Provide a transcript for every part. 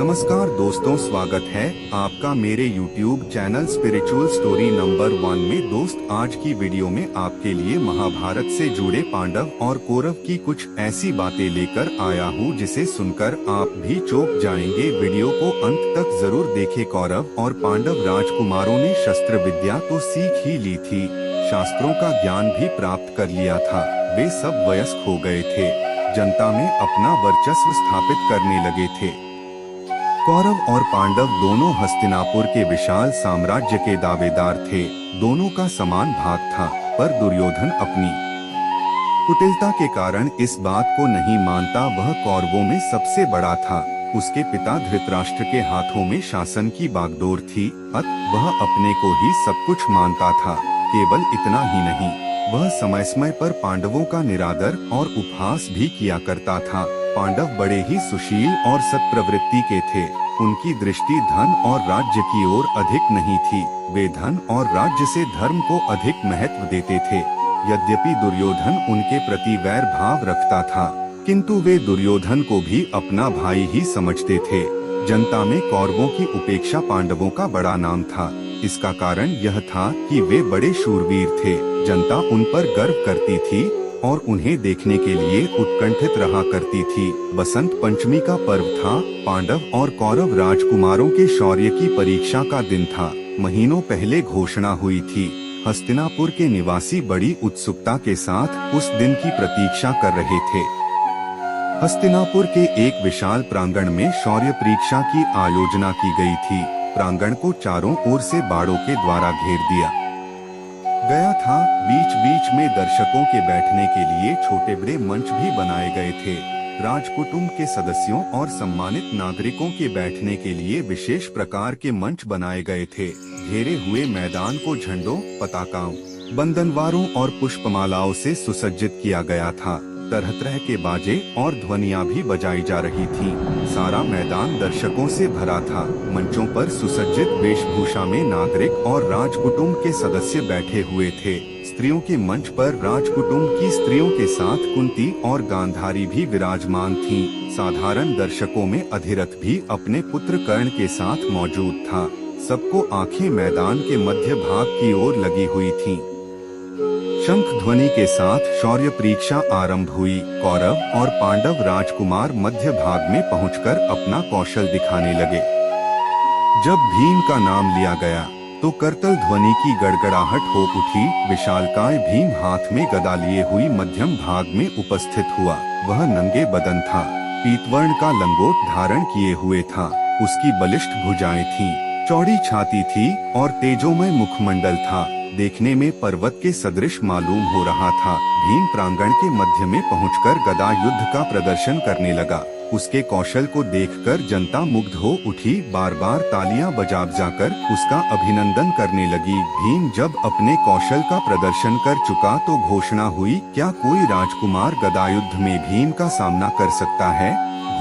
नमस्कार दोस्तों, स्वागत है आपका मेरे YouTube channel spiritual story number 1 में। दोस्त, आज की वीडियो में आपके लिए महाभारत से जुड़े पांडव और कौरव की कुछ ऐसी बातें लेकर आया हूँ जिसे सुनकर आप भी चौंक जाएंगे। वीडियो को अंत तक जरूर देखें। कौरव और पांडव राजकुमारों ने शस्त्र विद्या तो सीख ही ली थी, शास्त्रों का ज्ञान भी प्राप्त कर लिया था। वे सब वयस्क हो गए थे, जनता में अपना वर्चस्व स्थापित करने लगे थे। कौरव और पांडव दोनों हस्तिनापुर के विशाल साम्राज्य के दावेदार थे। दोनों का समान भाग था, पर दुर्योधन अपनी कुटिलता के कारण इस बात को नहीं मानता। वह कौरवों में सबसे बड़ा था। उसके पिता धृतराष्ट्र के हाथों में शासन की बागडोर थी, अतः वह अपने को ही सब कुछ मानता था। केवल इतना ही नहीं, वह समय समय पर पांडवों का निरादर और उपहास भी किया करता था। पांडव बड़े ही सुशील और सत्प्रवृत्ति के थे। उनकी दृष्टि धन और राज्य की ओर अधिक नहीं थी। वे धन और राज्य से धर्म को अधिक महत्व देते थे। यद्यपि दुर्योधन उनके प्रति वैर भाव रखता था, किंतु वे दुर्योधन को भी अपना भाई ही समझते थे। जनता में कौरवों की उपेक्षा पांडवों का बड़ा नाम था। इसका कारण यह था कि वे बड़े शूरवीर थे। जनता उन पर गर्व करती थी और उन्हें देखने के लिए उत्कंठित रहा करती थी। बसंत पंचमी का पर्व था। पांडव और कौरव राजकुमारों के शौर्य की परीक्षा का दिन था। महीनों पहले घोषणा हुई थी। हस्तिनापुर के निवासी बड़ी उत्सुकता के साथ उस दिन की प्रतीक्षा कर रहे थे। हस्तिनापुर के एक विशाल प्रांगण में शौर्य परीक्षा की आयोजना की गई थी। प्रांगण को चारों ओर से बाड़ों के द्वारा घेर दिया गया था। बीच बीच में दर्शकों के बैठने के लिए छोटे बड़े मंच भी बनाए गए थे। राजकुटुंब के सदस्यों और सम्मानित नागरिकों के बैठने के लिए विशेष प्रकार के मंच बनाए गए थे। घेरे हुए मैदान को झंडों, पताकाओं, बंदनवारों और पुष्पमालाओं से सुसज्जित किया गया था। तरह तरह के बाजे और ध्वनियां भी बजाई जा रही थीं। सारा मैदान दर्शकों से भरा था। मंचों पर सुसज्जित वेशभूषा में नागरिक और राजकुटुंब के सदस्य बैठे हुए थे। स्त्रियों के मंच पर राजकुटुंब की स्त्रियों के साथ कुंती और गांधारी भी विराजमान थीं। साधारण दर्शकों में अधिरथ भी अपने पुत्र कर्ण के साथ मौजूद था। सबको आंखें मैदान के मध्य भाग की ओर लगी हुई थीं। शंख ध्वनि के साथ शौर्य परीक्षा आरंभ हुई। कौरव और पांडव राजकुमार मध्य भाग में पहुंचकर अपना कौशल दिखाने लगे। जब भीम का नाम लिया गया तो करतल ध्वनि की गड़गड़ाहट हो उठी। विशालकाय भीम हाथ में गदा लिए हुई मध्यम भाग में उपस्थित हुआ। वह नंगे बदन था, पीतवर्ण का लंगोट धारण किए हुए था। उसकी बलिष्ठ भुजाएं थीं, चौड़ी छाती थी और तेजोमय मुखमंडल था। देखने में पर्वत के सदृश मालूम हो रहा था। भीम प्रांगण के मध्य में पहुंचकर गदा युद्ध का प्रदर्शन करने लगा। उसके कौशल को देखकर जनता मुग्ध हो उठी। बार बार तालियां बजाकर उसका अभिनंदन करने लगी। भीम जब अपने कौशल का प्रदर्शन कर चुका तो घोषणा हुई, क्या कोई राजकुमार गदा युद्ध में भीम का सामना कर सकता है?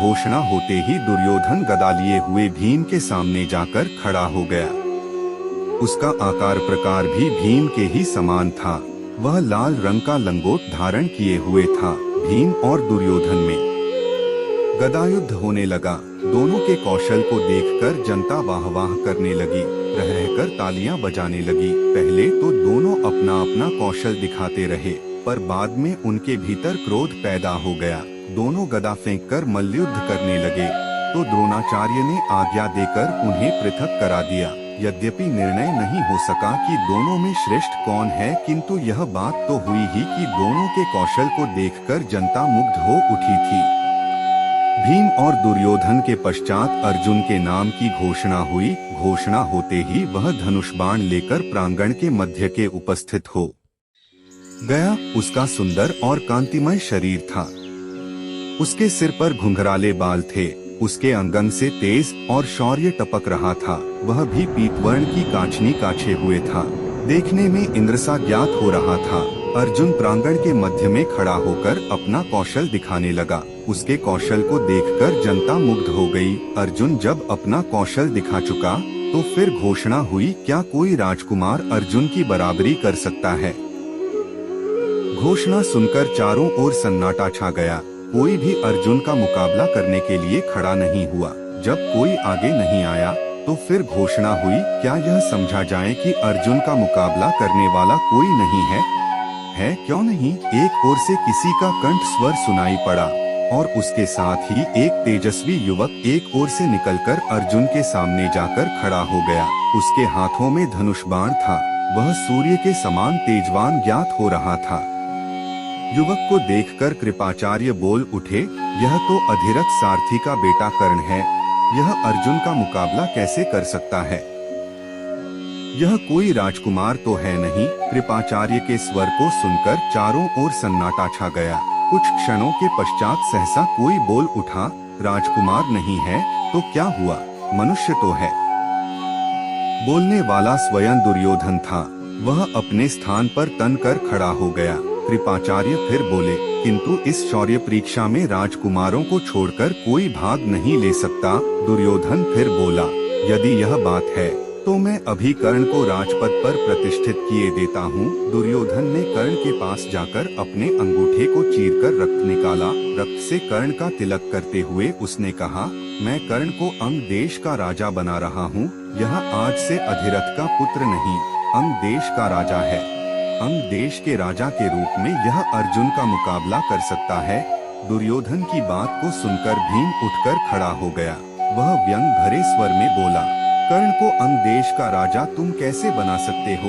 घोषणा होते ही दुर्योधन गदा लिए हुए भीम के सामने जाकर खड़ा हो गया। उसका आकार प्रकार भी भीम के ही समान था। वह लाल रंग का लंगोट धारण किए हुए था। भीम और दुर्योधन में गदायुद्ध होने लगा। दोनों के कौशल को देखकर जनता वाह-वाह करने लगी, रह रहकर तालियां बजाने लगी। पहले तो दोनों अपना अपना कौशल दिखाते रहे, पर बाद में उनके भीतर क्रोध पैदा हो गया। दोनों गदा फेंककर मल्लयुद्ध करने लगे तो द्रोणाचार्य ने आज्ञा देकर उन्हें पृथक करा दिया। यद्यपि निर्णय नहीं हो सका कि दोनों में श्रेष्ठ कौन है, किंतु यह बात तो हुई ही कि दोनों के कौशल को देखकर जनता मुग्ध हो उठी थी। भीम और दुर्योधन के पश्चात अर्जुन के नाम की घोषणा हुई। घोषणा होते ही वह धनुष बाण लेकर प्रांगण के मध्य के उपस्थित हो गया। उसका सुंदर और कांतिमय शरीर था। उसके सिर पर घुंघराले बाल थे। उसके अंगन से तेज और शौर्य टपक रहा था। वह भी पीतवर्ण की कांचनी काछे हुए था। देखने में इंद्रसा ज्ञात हो रहा था। अर्जुन प्रांगण के मध्य में खड़ा होकर अपना कौशल दिखाने लगा। उसके कौशल को देखकर जनता मुग्ध हो गई। अर्जुन जब अपना कौशल दिखा चुका तो फिर घोषणा हुई, क्या कोई राजकुमार अर्जुन की बराबरी कर सकता है? घोषणा सुनकर चारों ओर सन्नाटा छा गया। कोई भी अर्जुन का मुकाबला करने के लिए खड़ा नहीं हुआ। जब कोई आगे नहीं आया तो फिर घोषणा हुई, क्या यह समझा जाए कि अर्जुन का मुकाबला करने वाला कोई नहीं है? क्यों नहीं? एक ओर से किसी का कंठ स्वर सुनाई पड़ा और उसके साथ ही एक तेजस्वी युवक एक ओर से निकलकर अर्जुन के सामने जाकर खड़ा हो गया। उसके हाथों में धनुष बाण था। वह सूर्य के समान तेजवान ज्ञात हो रहा था। युवक को देखकर कृपाचार्य बोल उठे, यह तो अधिरथ सारथी का बेटा कर्ण है। यह अर्जुन का मुकाबला कैसे कर सकता है? यह कोई राजकुमार तो है नहीं। कृपाचार्य के स्वर को सुनकर चारों ओर सन्नाटा छा गया। कुछ क्षणों के पश्चात सहसा कोई बोल उठा, राजकुमार नहीं है तो क्या हुआ, मनुष्य तो है। बोलने वाला स्वयं दुर्योधन था। वह अपने स्थान पर तनकर खड़ा हो गया। कृपाचार्य फिर बोले, किंतु इस शौर्य परीक्षा में राजकुमारों को छोड़कर कोई भाग नहीं ले सकता। दुर्योधन फिर बोला, यदि यह बात है तो मैं अभी कर्ण को राजपद पर प्रतिष्ठित किए देता हूँ। दुर्योधन ने कर्ण के पास जाकर अपने अंगूठे को चीरकर रक्त निकाला। रक्त से कर्ण का तिलक करते हुए उसने कहा, मैं कर्ण को अंग देश का राजा बना रहा हूँ। यह आज से अधिरथ का पुत्र नहीं, अंग देश का राजा है। अंग देश के राजा के रूप में यह अर्जुन का मुकाबला कर सकता है। दुर्योधन की बात को सुनकर भीम उठकर खड़ा हो गया। वह व्यंग भरे स्वर में बोला, कर्ण को अंग देश का राजा तुम कैसे बना सकते हो?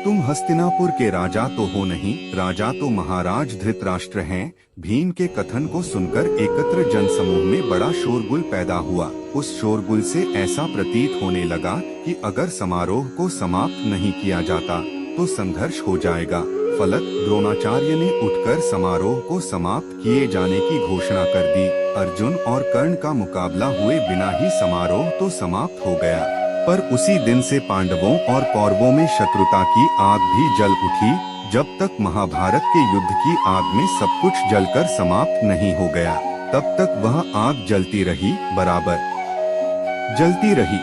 तुम हस्तिनापुर के राजा तो हो नहीं, राजा तो महाराज धृतराष्ट्र हैं। भीम के कथन को सुनकर एकत्र जनसमूह में बड़ा शोरगुल पैदा हुआ। उस शोरगुल से ऐसा प्रतीत होने लगा कि अगर समारोह को समाप्त नहीं किया जाता तो संघर्ष हो जाएगा। फलत द्रोणाचार्य ने उठकर समारोह को समाप्त किए जाने की घोषणा कर दी। अर्जुन और कर्ण का मुकाबला हुए बिना ही समारोह तो समाप्त हो गया। पर उसी दिन से पांडवों और कौरवों में शत्रुता की आग भी जल उठी। जब तक महाभारत के युद्ध की आग में सब कुछ जलकर समाप्त नहीं हो गया, तब तक वह आग जलती रही, बराबर जलती रही।